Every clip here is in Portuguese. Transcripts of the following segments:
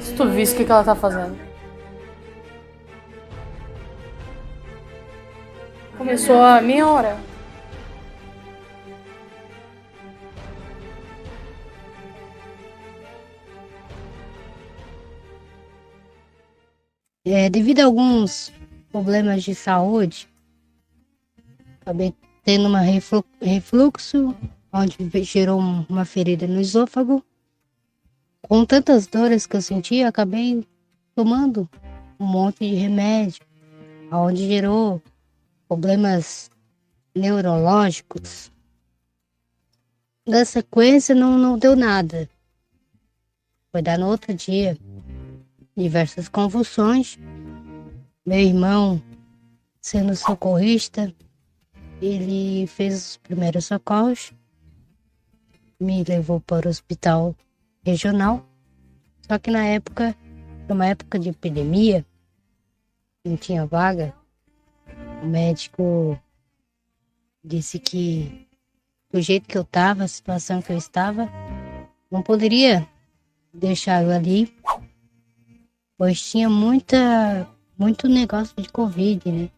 Se tu visse o que ela tá fazendo. Começou a meia hora. Devido a alguns problemas de saúde, acabei tendo uma refluxo, onde gerou uma ferida no esôfago. Com tantas dores que eu senti, acabei tomando um monte de remédio, onde gerou problemas neurológicos. Na sequência, não deu nada. Foi dar no outro dia, diversas convulsões. Meu irmão, sendo socorrista, ele fez os primeiros socorros, me levou para o hospital regional. Só que na época, numa época de epidemia, não tinha vaga. O médico disse que do jeito que eu estava, a situação que eu estava, não poderia deixar eu ali, pois tinha muito negócio de Covid, né?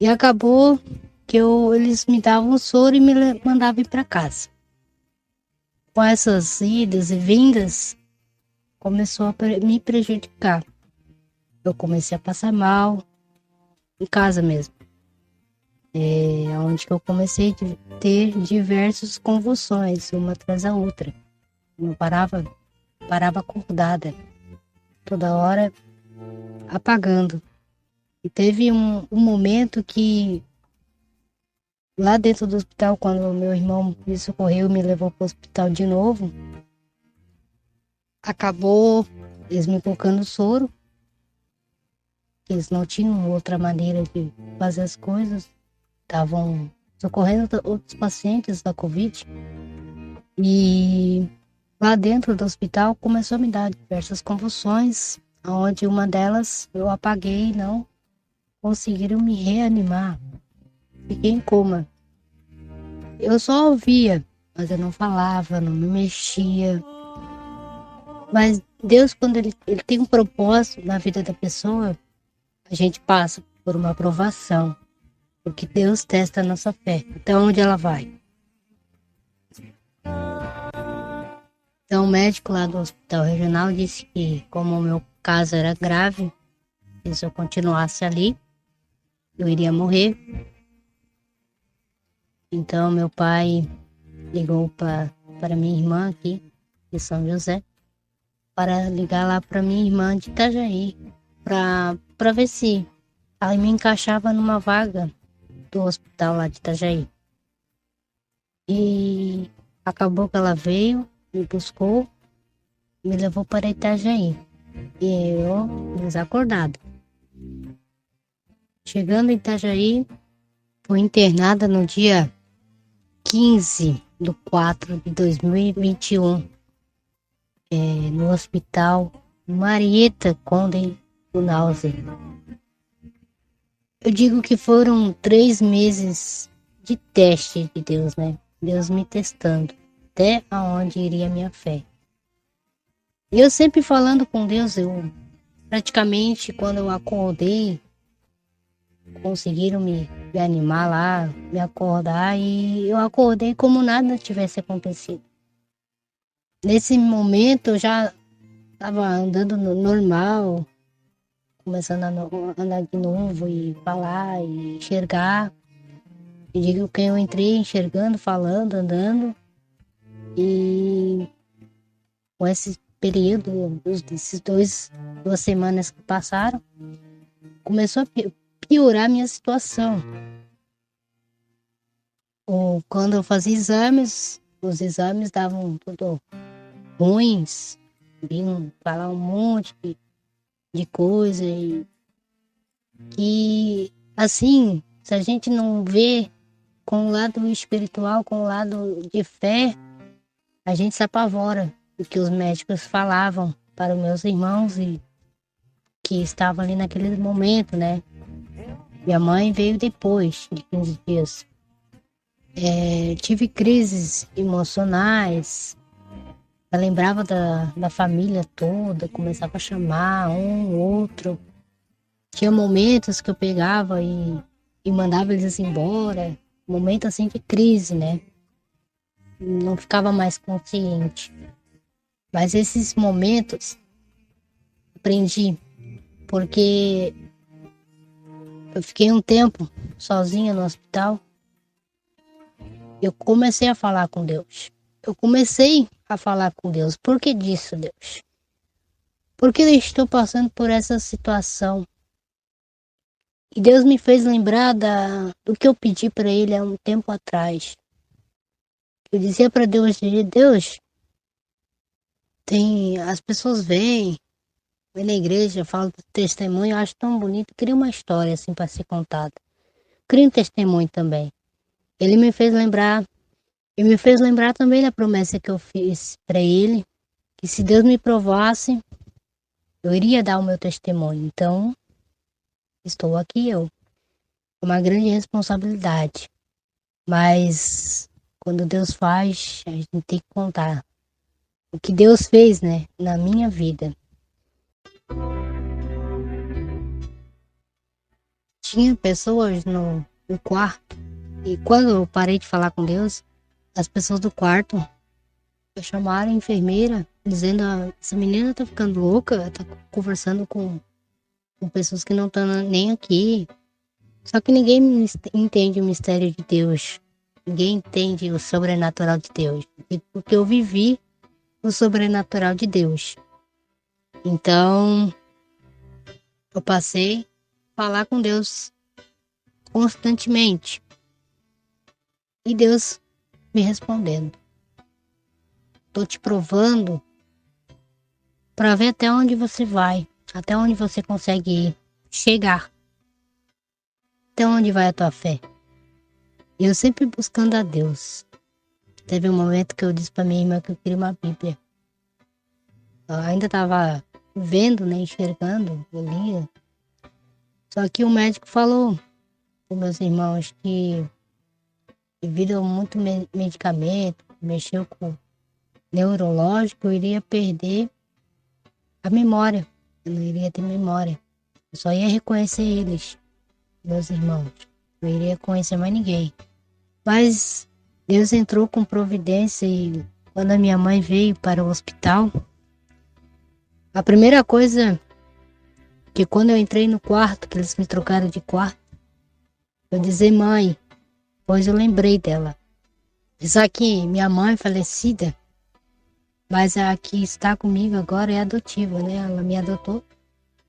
E acabou que eles me davam soro e me mandavam ir para casa. Com essas idas e vindas, começou a me prejudicar. Eu comecei a passar mal, em casa mesmo. Onde que eu comecei a ter diversas convulsões, uma atrás da outra. Não parava acordada, toda hora apagando. E teve um momento que, lá dentro do hospital, quando o meu irmão me socorreu e me levou para o hospital de novo, acabou eles me colocando soro. Eles não tinham outra maneira de fazer as coisas. Estavam socorrendo outros pacientes da Covid. E lá dentro do hospital começou a me dar diversas convulsões, onde uma delas eu apaguei e não conseguiram me reanimar. Fiquei em coma. Eu só ouvia, mas eu não falava, não me mexia. Mas Deus, quando ele tem um propósito na vida da pessoa, a gente passa por uma aprovação, porque Deus testa a nossa fé, até onde ela vai. Então o médico lá do hospital regional disse que, como o meu caso era grave, e se eu continuasse ali, eu iria morrer. Então meu pai ligou para minha irmã aqui, de São José, para ligar lá para minha irmã de Itajaí, para ver se ela me encaixava numa vaga do hospital lá de Itajaí. E acabou que ela veio, me buscou, me levou para Itajaí. E eu desacordada. Chegando em Itajaí, fui internada no dia 15/4/2021, no hospital Marieta Conde do Náusea. Eu digo que foram 3 meses de teste de Deus, né? Deus me testando até aonde iria a minha fé. E eu sempre falando com Deus, eu praticamente quando eu acordei, conseguiram me animar lá, me acordar, e eu acordei como nada tivesse acontecido. Nesse momento eu já estava andando normal, começando a andar de novo e falar e enxergar. E digo que eu entrei enxergando, falando, andando. E com esse período, desses 2 semanas que passaram, começou a piorar a minha situação. Quando eu fazia exames, os exames davam tudo ruins, vinham falar um monte de coisa. E que, assim, se a gente não vê com o lado espiritual, com o lado de fé, a gente se apavora do que os médicos falavam para os meus irmãos e que estavam ali naquele momento, né? Minha mãe veio depois de 15 dias. Tive crises emocionais, Eu lembrava da família toda, começava a chamar um, outro. Tinha momentos que eu pegava e mandava eles embora. Momento assim de crise, né? Não ficava mais consciente. Mas esses momentos aprendi, porque eu fiquei um tempo sozinha no hospital. Eu comecei a falar com Deus. Eu comecei a falar com Deus. Por que disso, Deus? Porque eu estou passando por essa situação. E Deus me fez lembrar do que eu pedi para Ele há um tempo atrás. Eu dizia para Deus, Deus, as pessoas vêm na igreja, falam do testemunho, eu acho tão bonito. Eu queria uma história assim para ser contada. Eu queria um testemunho também. Ele me fez lembrar, e me fez lembrar também da promessa que eu fiz para Ele, que se Deus me provasse, eu iria dar o meu testemunho. Então, estou aqui eu. É uma grande responsabilidade. Mas quando Deus faz, a gente tem que contar o que Deus fez, né, na minha vida. Tinha pessoas no quarto, e quando eu parei de falar com Deus, as pessoas do quarto chamaram a enfermeira, dizendo: essa menina tá ficando louca, tá conversando com pessoas que não estão nem aqui. Só que ninguém entende o mistério de Deus. Ninguém entende o sobrenatural de Deus. Porque eu vivi o sobrenatural de Deus. Então, eu passei a falar com Deus constantemente. E Deus me respondendo. Tô te provando para ver até onde você vai. Até onde você consegue chegar. Até onde vai a tua fé. E eu sempre buscando a Deus. Teve um momento que eu disse para minha irmã que eu queria uma Bíblia. Eu ainda estava vendo, né, enxergando, eu lia. Só que o médico falou para meus irmãos que devido a muito medicamento, mexeu com o neurológico, eu iria perder a memória. Eu não iria ter memória. Eu só ia reconhecer eles, meus irmãos. Não iria conhecer mais ninguém. Mas Deus entrou com providência e quando a minha mãe veio para o hospital, a primeira coisa que quando eu entrei no quarto, que eles me trocaram de quarto, eu disse: mãe, pois eu lembrei dela. Apesar que minha mãe falecida, mas a que está comigo agora é adotiva, né? Ela me adotou.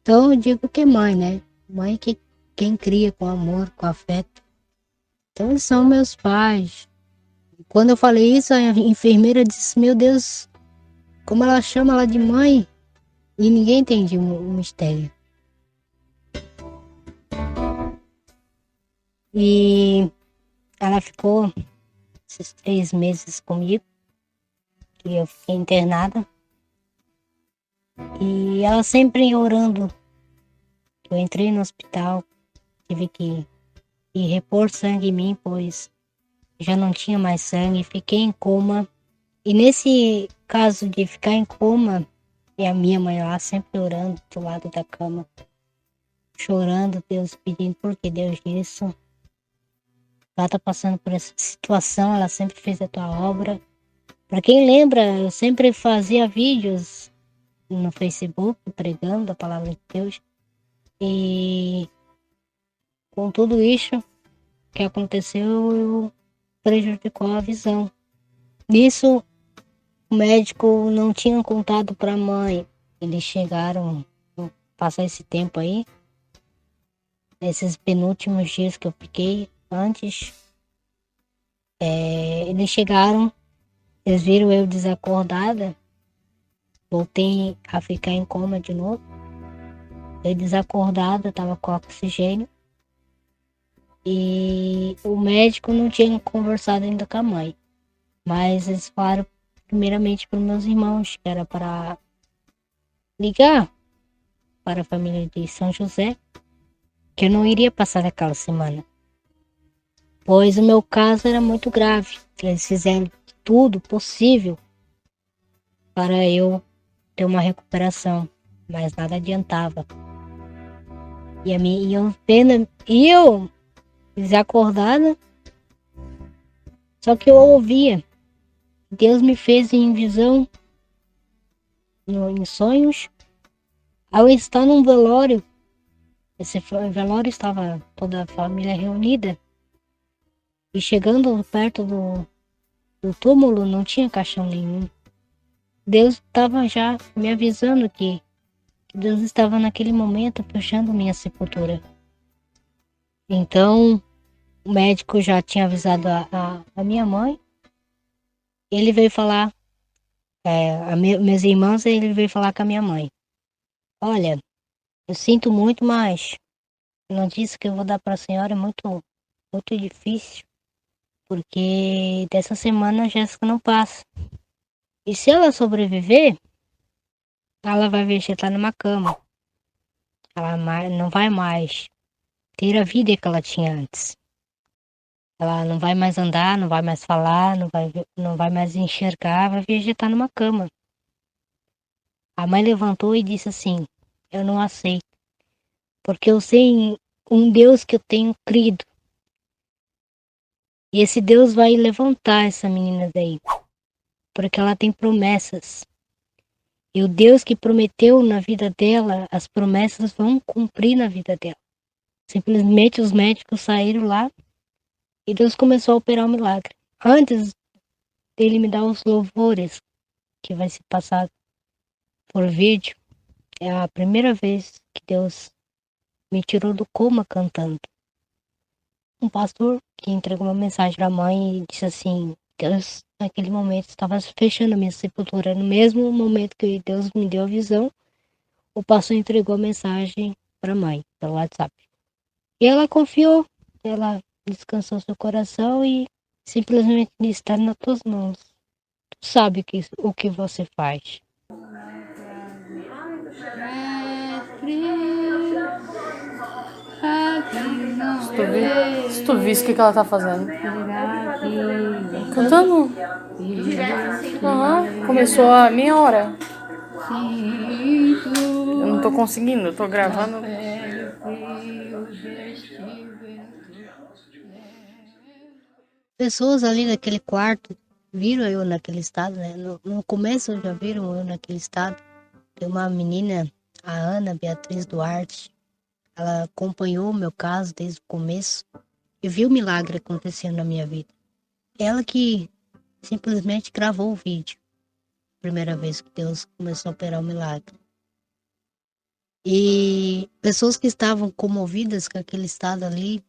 Então eu digo que é mãe, né? Mãe que quem cria com amor, com afeto. Então eles são meus pais. Quando eu falei isso, a enfermeira disse: meu Deus, como ela chama ela de mãe? E ninguém entende o mistério. E ela ficou esses 3 meses comigo, que eu fiquei internada. E ela sempre orando. Eu entrei no hospital, tive que ir repor sangue em mim, pois já não tinha mais sangue, fiquei em coma. E nesse caso de ficar em coma, e a minha mãe lá sempre orando do lado da cama, chorando, Deus pedindo por que Deus isso. Ela tá passando por essa situação, ela sempre fez a tua obra. Para quem lembra, eu sempre fazia vídeos no Facebook pregando a palavra de Deus. E com tudo isso que aconteceu, eu prejudicou a visão. Nisso, o médico não tinha contado para a mãe. Eles chegaram, passar esse tempo aí, nesses penúltimos dias que eu fiquei antes, eles chegaram, eles viram eu desacordada, voltei a ficar em coma de novo. Eu desacordada, estava com oxigênio. E o médico não tinha conversado ainda com a mãe. Mas eles falaram primeiramente para os meus irmãos, que era para ligar para a família de São José, que eu não iria passar aquela semana. Pois o meu caso era muito grave. Eles fizeram tudo possível para eu ter uma recuperação, mas nada adiantava. E eu desacordada, só que eu ouvia. Deus me fez em visão, em sonhos, ao estar num velório. Esse velório estava toda a família reunida. E chegando perto do túmulo, não tinha caixão nenhum. Deus estava já me avisando que Deus estava naquele momento fechando minha sepultura. Então, o médico já tinha avisado a minha mãe. Ele veio falar, meus irmãos, ele veio falar com a minha mãe. Olha, eu sinto muito, mas a notícia que eu vou dar para a senhora é muito, muito difícil, porque dessa semana a Jéssica não passa. E se ela sobreviver, ela vai vegetar numa cama. Ela não vai mais ter a vida que ela tinha antes. Ela não vai mais andar, não vai mais falar, não vai mais enxergar, vai vegetar numa cama. A mãe levantou e disse assim: eu não aceito, porque eu sei em um Deus que eu tenho crido. E esse Deus vai levantar essa menina daí, porque ela tem promessas. E o Deus que prometeu na vida dela, as promessas vão cumprir na vida dela. Simplesmente os médicos saíram lá e Deus começou a operar o milagre. Antes dele me dar os louvores, que vai ser passado por vídeo, é a primeira vez que Deus me tirou do coma cantando. Um pastor que entregou uma mensagem para a mãe e disse assim: Deus, naquele momento, estava fechando a minha sepultura. No mesmo momento que Deus me deu a visão, o pastor entregou a mensagem para a mãe, pelo WhatsApp. E ela confiou, ela descansou seu coração e simplesmente disse: está nas tuas mãos. Tu sabe o que você faz. Se tu visse o que ela tá fazendo. Cantando. Aham. Começou a meia hora. Eu não tô conseguindo, eu tô gravando. Pessoas ali naquele quarto viram eu naquele estado, né? No começo já viram eu naquele estado. Tem uma menina, a Ana Beatriz Duarte, ela acompanhou o meu caso desde o começo e viu o milagre acontecendo na minha vida. Ela que simplesmente gravou o vídeo, primeira vez que Deus começou a operar o milagre. E pessoas que estavam comovidas com aquele estado ali,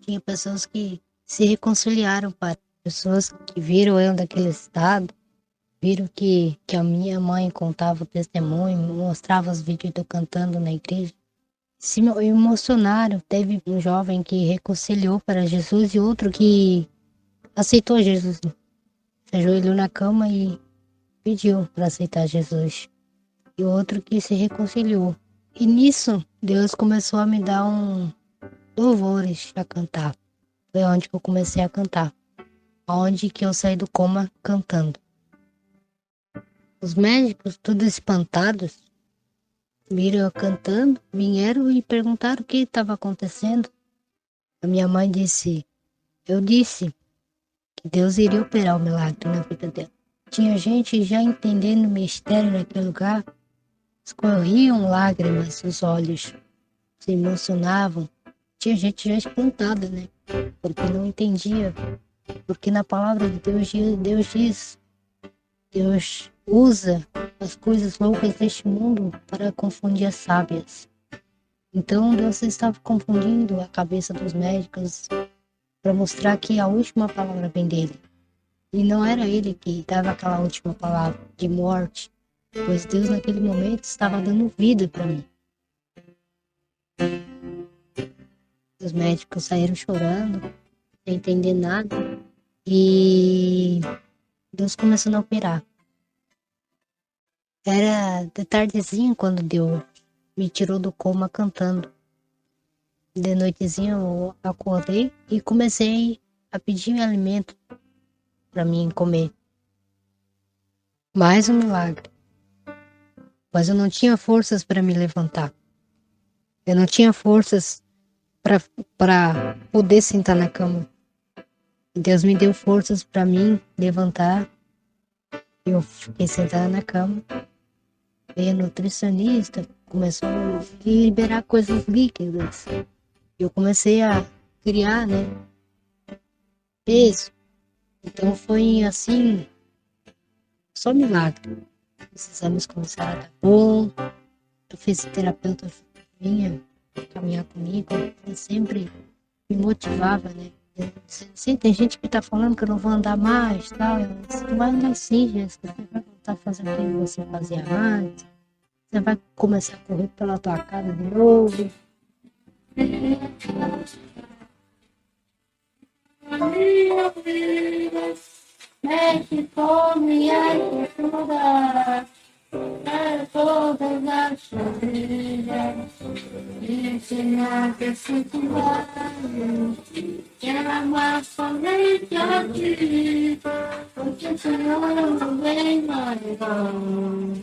tinha pessoas que se reconciliaram, para pessoas que viram eu naquele estado, viram que a minha mãe contava o testemunho, mostrava os vídeos de eu cantando na igreja. Se emocionaram. Teve um jovem que reconciliou para Jesus e outro que aceitou Jesus. Se ajoelhou na cama e pediu para aceitar Jesus. E outro que se reconciliou. E nisso, Deus começou a me dar louvores a cantar. Foi onde que eu comecei a cantar. Onde que eu saí do coma cantando. Os médicos, tudo espantados, viram eu cantando, vieram e perguntaram o que estava acontecendo. A minha mãe disse: eu disse que Deus iria operar o milagre na vida dela. Tinha gente já entendendo o mistério naquele lugar, escorriam lágrimas nos olhos, se emocionavam. Tinha gente já espantada, né? Porque não entendia. Porque na palavra de Deus usa as coisas loucas deste mundo para confundir as sábias. Então Deus estava confundindo a cabeça dos médicos para mostrar que a última palavra vem dele. E não era ele que dava aquela última palavra de morte, pois Deus naquele momento estava dando vida para mim. Os médicos saíram chorando, sem entender nada, e Deus começou a operar. Era de tardezinho quando Deus me tirou do coma cantando. De noitezinho eu acordei e comecei a pedir alimento para mim comer. Mais um milagre. Mas eu não tinha forças para me levantar. Eu não tinha forças para poder sentar na cama. Deus me deu forças para mim levantar. Eu fiquei sentada na cama. Veio a nutricionista, começou a liberar coisas líquidas. Eu comecei a criar, né, peso. Então foi assim, só milagre. Os exames começaram a dar bom. O fisioterapeuta vinha caminhar comigo, ele sempre me motivava, né? Sim, tem gente que tá falando que eu não vou andar mais, tal. Eu disse, tu vai andar sim, Jéssica. Você vai voltar a fazer o que você fazia antes. Você vai começar a correr pela tua casa de novo. Mexe com minha cultura, todas as famílias, ensinar que se cuidar, que amar somente a ti, porque o Senhor não vem mais não,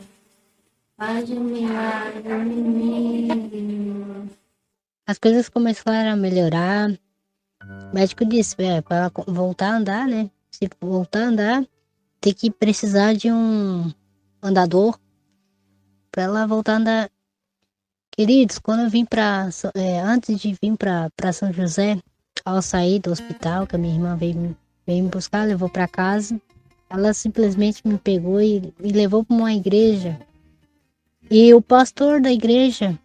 faz um milagre em mim. As coisas começaram a melhorar. O médico disse, para ela voltar a andar, né? Se voltar a andar, tem que precisar de um andador para ela voltar a andar. Queridos, quando eu vim antes de vir para São José, ao sair do hospital, que a minha irmã veio me buscar, levou para casa, ela simplesmente me pegou e me levou para uma igreja. E o pastor da igreja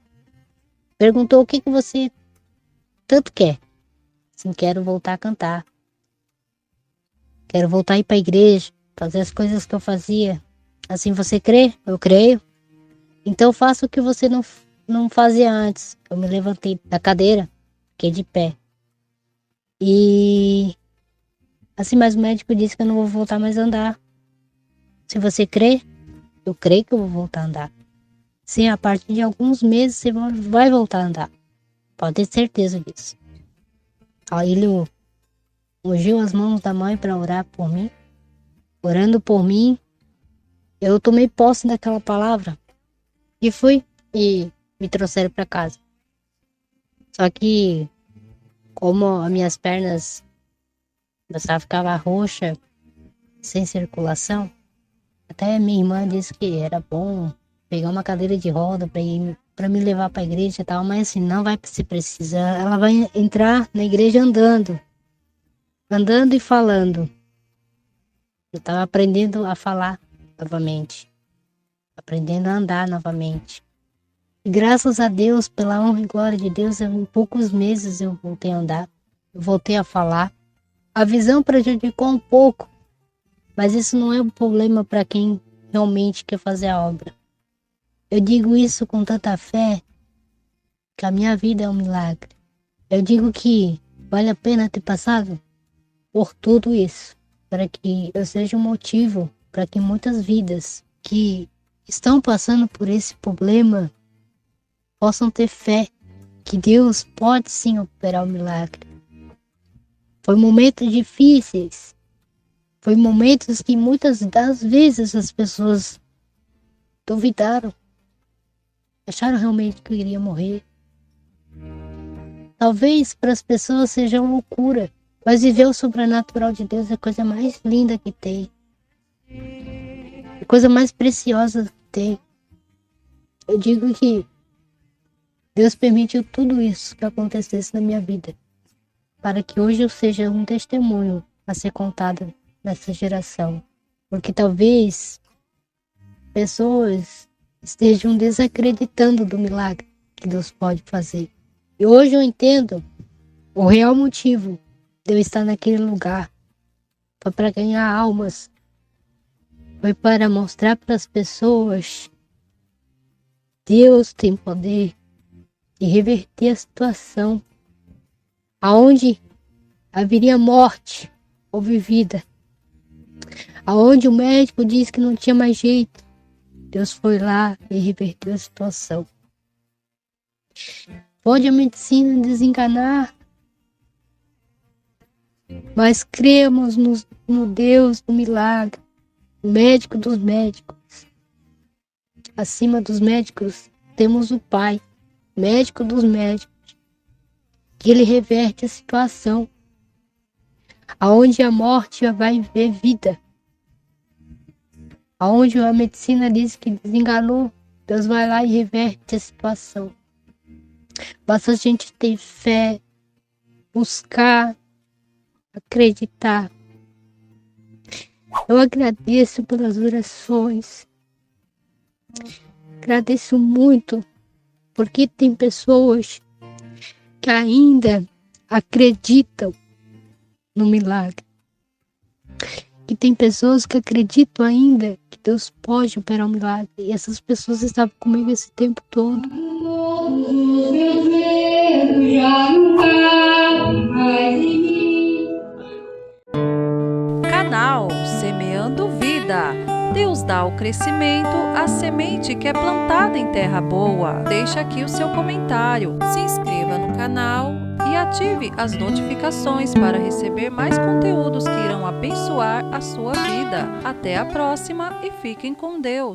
perguntou o que você tanto quer. Assim, quero voltar a cantar. Quero voltar a ir para a igreja, fazer as coisas que eu fazia. Assim, você crê? Eu creio. Então faça o que você não fazia antes. Eu me levantei da cadeira, fiquei de pé. E assim, mas o médico disse que eu não vou voltar mais a andar. Se você crê, eu creio que eu vou voltar a andar. Sim, a partir de alguns meses você vai voltar a andar. Pode ter certeza disso. Aí ele ungiu as mãos da mãe para orar por mim. Orando por mim, eu tomei posse daquela palavra. E fui e me trouxeram para casa. Só que, como as minhas pernas começaram a ficar roxa, sem circulação, até minha irmã disse que era bom pegar uma cadeira de roda para me levar para a igreja e tal, mas assim, não vai se precisar. Ela vai entrar na igreja andando e falando. Eu estava aprendendo a falar novamente, aprendendo a andar novamente. E graças a Deus, pela honra e glória de Deus, em poucos meses eu voltei a andar, eu voltei a falar. A visão prejudicou um pouco, mas isso não é um problema para quem realmente quer fazer a obra. Eu digo isso com tanta fé, que a minha vida é um milagre. Eu digo que vale a pena ter passado por tudo isso, para que eu seja um motivo para que muitas vidas que estão passando por esse problema possam ter fé que Deus pode sim operar o milagre. Foi momentos difíceis, foi momentos que muitas das vezes as pessoas duvidaram, acharam realmente que eu iria morrer. Talvez para as pessoas seja uma loucura, mas viver o sobrenatural de Deus é a coisa mais linda que tem, a coisa mais preciosa que tem. Eu digo que Deus permitiu tudo isso que acontecesse na minha vida, para que hoje eu seja um testemunho a ser contado nessa geração. Porque talvez pessoas estejam desacreditando do milagre que Deus pode fazer. E hoje eu entendo o real motivo de eu estar naquele lugar. Foi para ganhar almas. Foi para mostrar para as pessoas Deus tem poder de reverter a situação aonde haveria morte ou vida, aonde o médico disse que não tinha mais jeito. Deus foi lá e reverteu a situação. Pode a medicina desenganar, mas cremos no Deus do milagre. o médico dos médicos. Acima dos médicos temos o Pai, médico dos médicos, que ele reverte a situação. Aonde a morte vai ver vida. Aonde a medicina diz que desenganou, Deus vai lá e reverte a situação. Basta a gente ter fé, buscar, acreditar. Eu agradeço pelas orações. Agradeço muito, porque tem pessoas que ainda acreditam no milagre. Que tem pessoas que acreditam ainda que Deus pode operar um milagre. E essas pessoas estavam comigo esse tempo todo. Canal Semeando Vida. Deus dá o crescimento à semente que é plantada em terra boa. Deixa aqui o seu comentário, se inscreva no canal e ative as notificações para receber mais conteúdos que irão abençoar a sua vida. Até a próxima e fiquem com Deus.